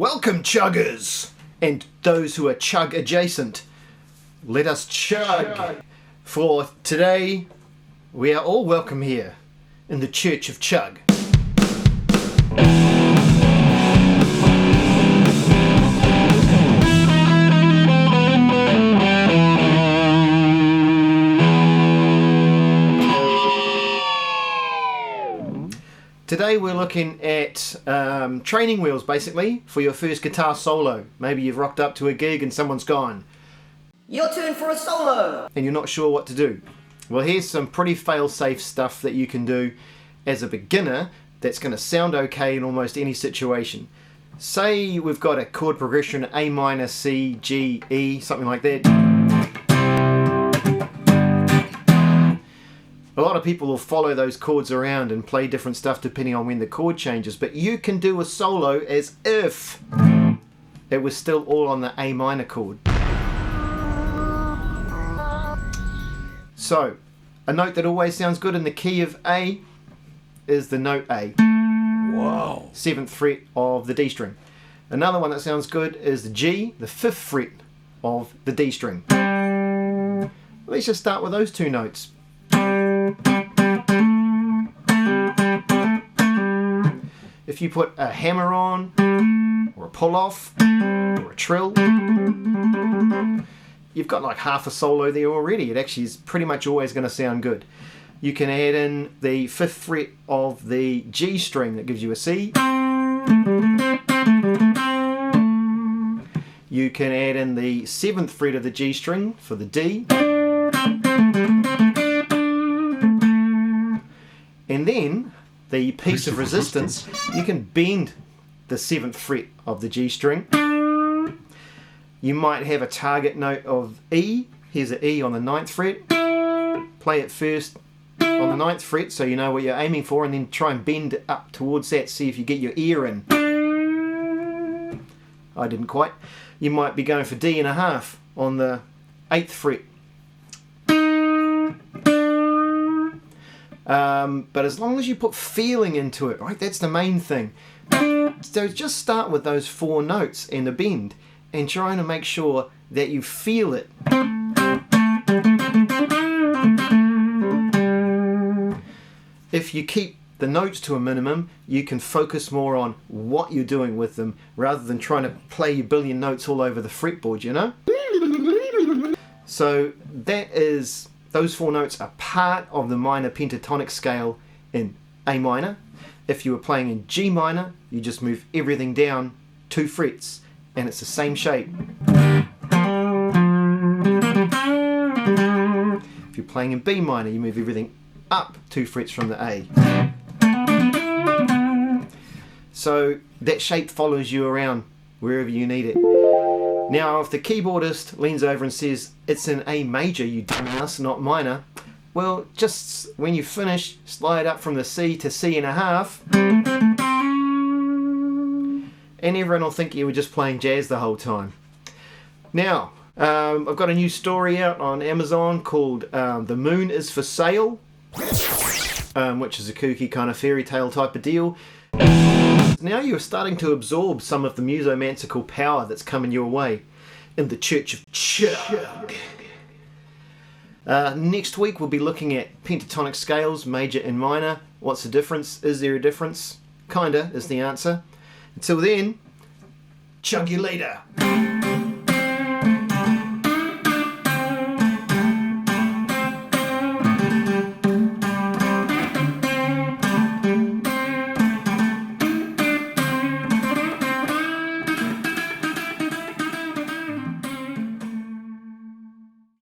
Welcome, chuggers! And those who are chug adjacent. Let us chug. For today, we are all welcome here in the Church of Chug. Today we're looking at training wheels, basically, for your first guitar solo. Maybe you've rocked up to a gig and someone's gone, "Your turn for a solo!" and you're not sure what to do. Well, here's some pretty fail-safe stuff that you can do as a beginner that's going to sound okay in almost any situation. Say we've got a chord progression A minor, C, G, E, something like that. A lot of people will follow those chords around and play different stuff depending on when the chord changes, but you can do a solo as if it was still all on the A minor chord. So, a note that always sounds good in the key of A is the note A. Wow. 7th fret of the D string. Another one that sounds good is the G, the 5th fret of the D string. Let's just start with those two notes. If you put a hammer on, or a pull off, or a trill, you've got like half a solo there already. It actually is pretty much always going to sound good. You can add in the 5th fret of the G string that gives you a C. You can add in the 7th fret of the G string for the D. And then the piece of resistance, you can bend the 7th fret of the G string. You might have a target note of E. Here's an E on the 9th fret. Play it first on the 9th fret so you know what you're aiming for, and then try and bend it up towards that, see if you get your ear in. I didn't quite. You might be going for D and a half on the 8th fret. But as long as you put feeling into it, right, that's the main thing. So just start with those 4 notes and the bend and trying to make sure that you feel it. If you keep the notes to a minimum, you can focus more on what you're doing with them rather than trying to play a billion notes all over the fretboard, you know? So those 4 notes are part of the minor pentatonic scale in A minor. If you were playing in G minor, you just move everything down 2 frets and it's the same shape. If you're playing in B minor, you move everything up 2 frets from the A. So that shape follows you around wherever you need it. Now, if the keyboardist leans over and says, "It's in A major, you dumbass, not minor," well, just when you finish, slide up from the C to C and a half, and everyone will think you were just playing jazz the whole time. Now, I've got a new story out on Amazon called The Moon is for Sale, which is a kooky kind of fairy tale type of deal. Now you're starting to absorb some of the musomancical power that's coming your way in the Church of Chug. Next week we'll be looking at pentatonic scales, major and minor. What's the difference? Is there a difference? Kinda is the answer. Until then, chug you later.